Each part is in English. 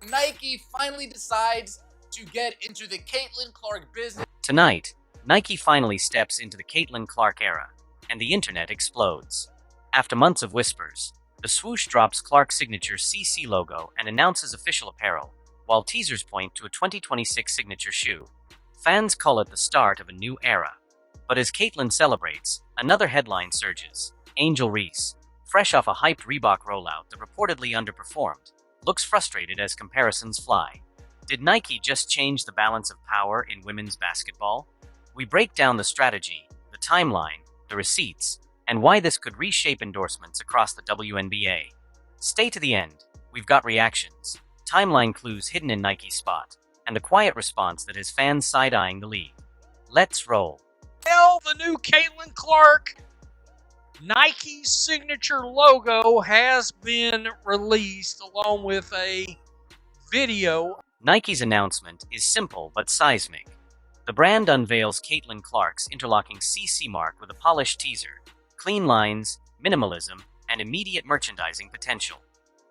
Nike finally decides to get into the Caitlin Clark business. Tonight, Nike finally steps into the Caitlin Clark era, and the internet explodes. After months of whispers, the swoosh drops Clark's signature CC logo and announces official apparel, while teasers point to a 2026 signature shoe. Fans call it the start of a new era. But as Caitlin celebrates, another headline surges. Angel Reese, fresh off a hyped Reebok rollout that reportedly underperformed, looks frustrated as comparisons fly. Did Nike just change the balance of power in women's basketball? We break down the strategy, the timeline, the receipts, and why this could reshape endorsements across the WNBA. Stay to the end. We've got reactions, timeline clues hidden in Nike's spot, and the quiet response that has fans side-eyeing the league. Let's roll. Well, the new Caitlin Clark Nike signature logo has been released along with a video. Nike's announcement is simple but seismic. The brand unveils Caitlin Clark's interlocking CC mark with a polished teaser, clean lines, minimalism, and immediate merchandising potential.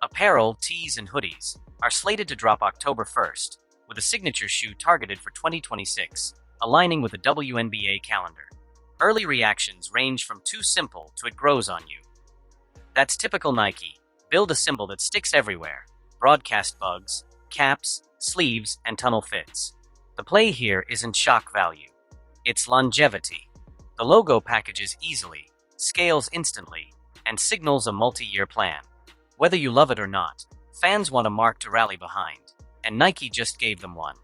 Apparel, tees, and hoodies are slated to drop October 1st, with a signature shoe targeted for 2026, aligning with the WNBA calendar. Early reactions range from too simple to it grows on you. That's typical Nike. Build a symbol that sticks everywhere. Broadcast bugs, caps, sleeves, and tunnel fits. The play here isn't shock value. It's longevity. The logo packages easily, scales instantly, and signals a multi-year plan. Whether you love it or not, fans want a mark to rally behind, and Nike just gave them one.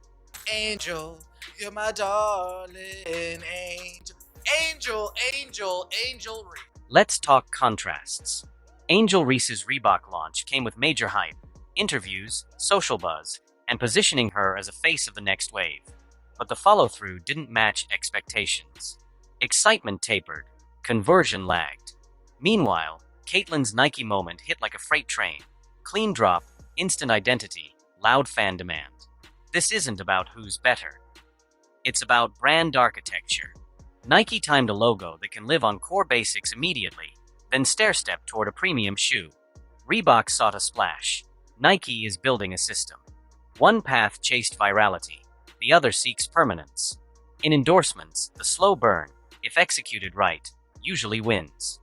Angel, you're my darling angel. Angel Reese. Let's talk contrasts. Angel Reese's Reebok launch came with major hype, interviews, social buzz, and positioning her as a face of the next wave. But the follow-through didn't match expectations. Excitement tapered, conversion lagged. Meanwhile, Caitlin's Nike moment hit like a freight train. Clean drop, instant identity, loud fan demand. This isn't about who's better. It's about brand architecture. Nike timed a logo that can live on core basics immediately, then stair-step toward a premium shoe. Reebok sought a splash. Nike is building a system. One path chased virality, the other seeks permanence. In endorsements, the slow burn, if executed right, usually wins.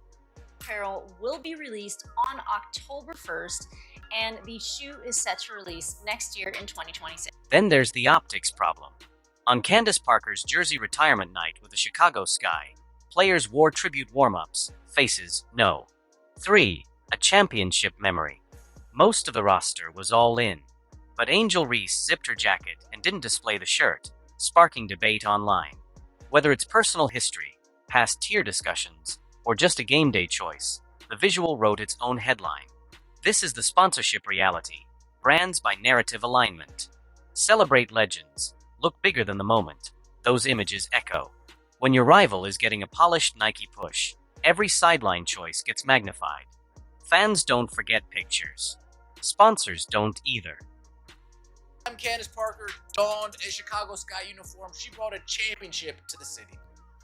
Apparel will be released on October 1st, and the shoe is set to release next year in 2026. Then there's the optics problem. On Candace Parker's jersey retirement night with the Chicago sky, players wore tribute warm-ups, faces no. 3. A championship memory. Most of the roster was all in, but Angel Reese zipped her jacket and didn't display the shirt, sparking debate online. Whether it's personal history, past tier discussions, or just a game day choice, the visual wrote its own headline. This is the sponsorship reality. Brands by narrative alignment. Celebrate legends. Look bigger than the moment. Those images echo. When your rival is getting a polished Nike push, every sideline choice gets magnified. Fans don't forget pictures. Sponsors don't either. Candace Parker donned a Chicago Sky uniform. She brought a championship to the city.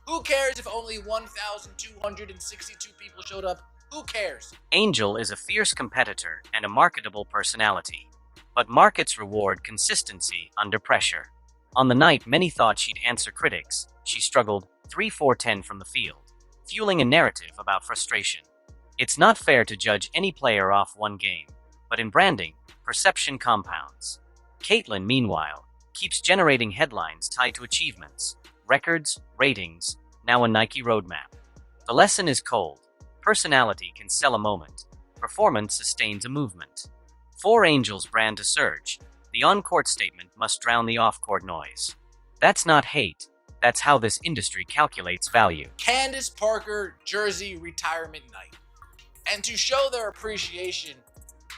Who cares if only 1,262 people showed up? Who cares? Angel is a fierce competitor and a marketable personality, but markets reward consistency under pressure. On the night many thought she'd answer critics, she struggled 3-4-10 from the field, fueling a narrative about frustration. It's not fair to judge any player off one game, but in branding, perception compounds. Caitlin, meanwhile, keeps generating headlines tied to achievements, records, ratings, now a Nike roadmap. The lesson is cold. Personality can sell a moment. Performance sustains a movement. For Angel's brand to surge, the on-court statement must drown the off-court noise. That's not hate. That's how this industry calculates value. Candace Parker jersey retirement night. And to show their appreciation,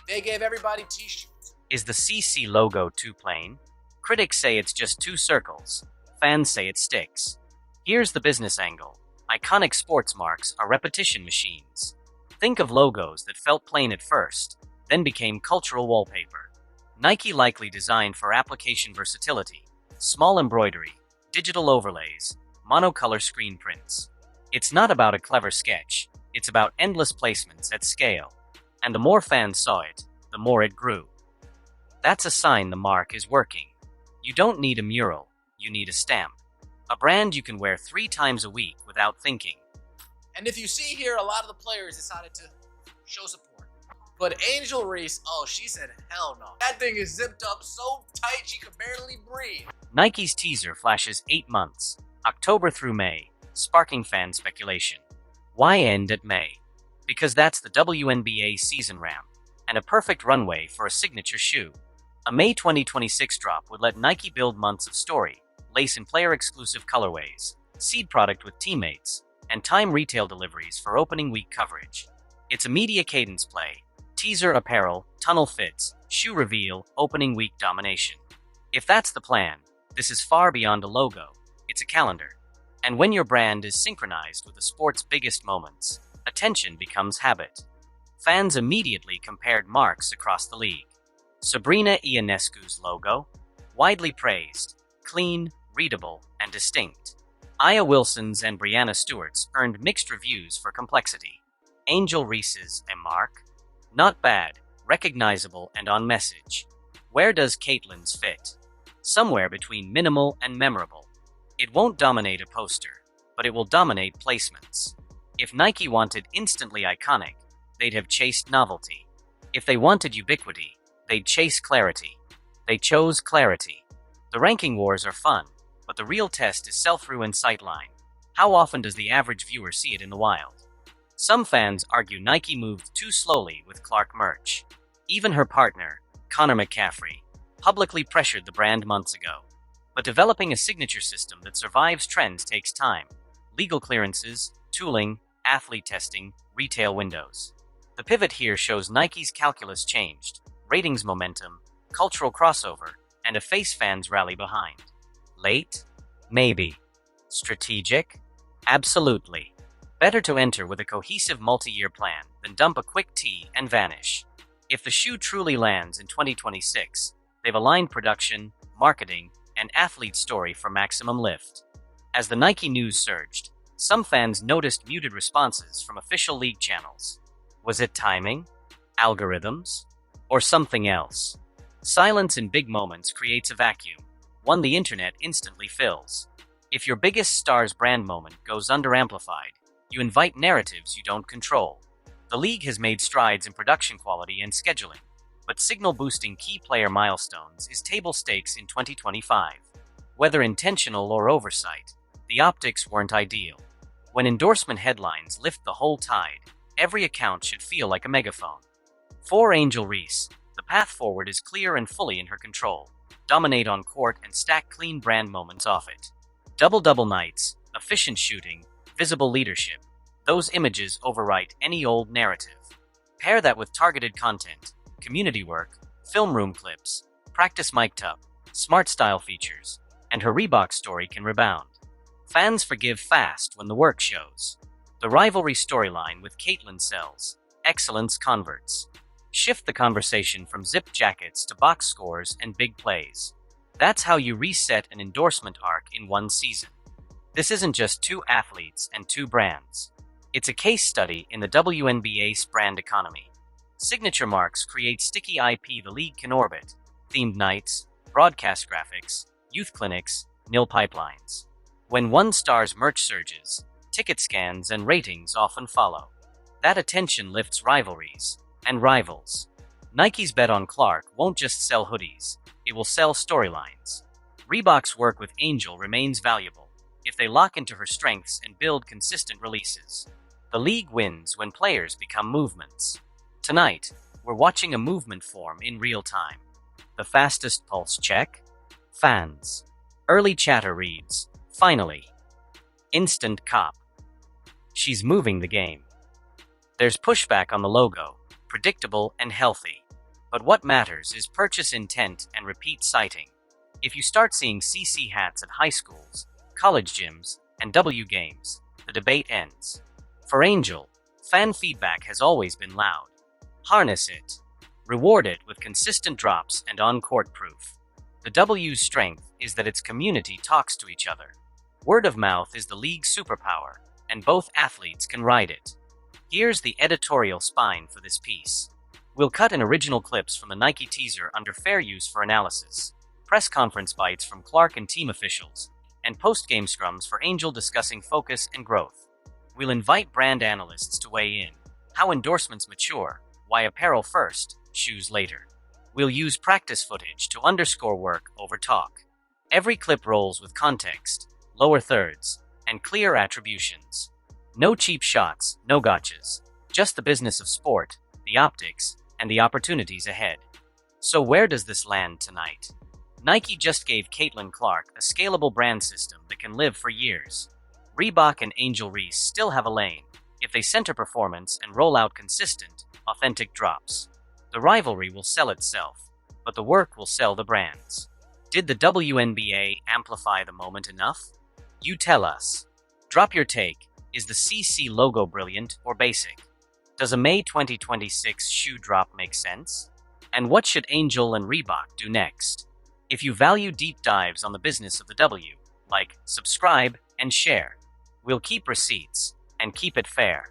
they gave everybody t-shirts. Is the CC logo too plain? Critics say it's just two circles. Fans say it sticks. Here's the business angle. Iconic sports marks are repetition machines. Think of logos that felt plain at first, then became cultural wallpaper. Nike likely designed for application versatility, small embroidery, digital overlays, monocolor screen prints. It's not about a clever sketch, it's about endless placements at scale. And the more fans saw it, the more it grew. That's a sign the mark is working. You don't need a mural, you need a stamp. A brand you can wear 3 times a week without thinking. And if you see here, a lot of the players decided to show support. But Angel Reese, oh, she said hell no. That thing is zipped up so tight she could barely breathe. Nike's teaser flashes 8 months, October through May, sparking fan speculation. Why end at May? Because that's the WNBA season ramp, and a perfect runway for a signature shoe. A May 2026 drop would let Nike build months of story, lace and player-exclusive colorways, seed product with teammates, and time retail deliveries for opening week coverage. It's a media cadence play. Teaser apparel, tunnel fits, shoe reveal, opening week domination. If that's the plan, this is far beyond a logo. It's a calendar. And when your brand is synchronized with the sport's biggest moments, attention becomes habit. Fans immediately compared marks across the league. Sabrina Ionescu's logo, widely praised, clean, readable, and distinct. Aya Wilson's and Brianna Stewart's earned mixed reviews for complexity. Angel Reese's a mark? Not bad, recognizable, and on message. Where does Caitlin's fit? Somewhere between minimal and memorable. It won't dominate a poster, but it will dominate placements. If Nike wanted instantly iconic, they'd have chased novelty. If they wanted ubiquity, they'd chase clarity. They chose clarity. The ranking wars are fun, but the real test is sell-through and sightline. How often does the average viewer see it in the wild? Some fans argue Nike moved too slowly with Clark merch. Even her partner, Connor McCaffrey, publicly pressured the brand months ago. But developing a signature system that survives trends takes time. Legal clearances, tooling, athlete testing, retail windows. The pivot here shows Nike's calculus changed, ratings momentum, cultural crossover, and a face fans rally behind. Late? Maybe. Strategic? Absolutely. Better to enter with a cohesive multi-year plan than dump a quick tee and vanish. If the shoe truly lands in 2026, they've aligned production, marketing, and athlete story for maximum lift. As the Nike news surged, some fans noticed muted responses from official league channels. Was it timing? Algorithms? Or something else? Silence in big moments creates a vacuum, one the internet instantly fills. If your biggest star's brand moment goes underamplified, you invite narratives you don't control. The league has made strides in production quality and scheduling, but signal-boosting key player milestones is table stakes in 2025. Whether intentional or oversight, the optics weren't ideal. When endorsement headlines lift the whole tide, every account should feel like a megaphone. For Angel Reese, the path forward is clear and fully in her control. Dominate on court and stack clean brand moments off it. Double-double nights, efficient shooting, visible leadership. Those images overwrite any old narrative. Pair that with targeted content, community work, film room clips, practice mic'd up, smart style features, and her Reebok story can rebound. Fans forgive fast when the work shows. The rivalry storyline with Caitlin sells. Excellence converts. Shift the conversation from zip jackets to box scores and big plays. That's how you reset an endorsement arc in one season. This isn't just 2 athletes and 2 brands. It's a case study in the WNBA's brand economy. Signature marks create sticky IP the league can orbit. Themed nights, broadcast graphics, youth clinics, nil pipelines. When one star's merch surges, ticket scans and ratings often follow. That attention lifts rivalries and rivals. Nike's bet on Clark won't just sell hoodies, it will sell storylines. Reebok's work with Angel remains valuable if they lock into her strengths and build consistent releases. The league wins when players become movements. Tonight, we're watching a movement form in real time. The fastest pulse check? Fans. Early chatter reads, finally. Instant cop. She's moving the game. There's pushback on the logo, predictable and healthy. But what matters is purchase intent and repeat citing. If you start seeing CC hats at high schools, college gyms, and W games, the debate ends. For Angel, fan feedback has always been loud. Harness it. Reward it with consistent drops and on-court proof. The W's strength is that its community talks to each other. Word of mouth is the league's superpower, and both athletes can ride it. Here's the editorial spine for this piece. We'll cut in original clips from the Nike teaser under fair use for analysis, press conference bites from Clark and team officials, and post-game scrums for Angel discussing focus and growth. We'll invite brand analysts to weigh in, how endorsements mature, why apparel first, shoes later. We'll use practice footage to underscore work over talk. Every clip rolls with context, lower thirds, and clear attributions. No cheap shots, no gotchas, just the business of sport, the optics, and the opportunities ahead. So where does this land tonight? Nike just gave Caitlin Clark a scalable brand system that can live for years. Reebok and Angel Reese still have a lane, if they center performance and roll out consistent, authentic drops. The rivalry will sell itself, but the work will sell the brands. Did the WNBA amplify the moment enough? You tell us. Drop your take. Is the CC logo brilliant or basic? Does a May 2026 shoe drop make sense? And what should Angel and Reebok do next? If you value deep dives on the business of the W, like, subscribe, and share. We'll keep receipts, and keep it fair.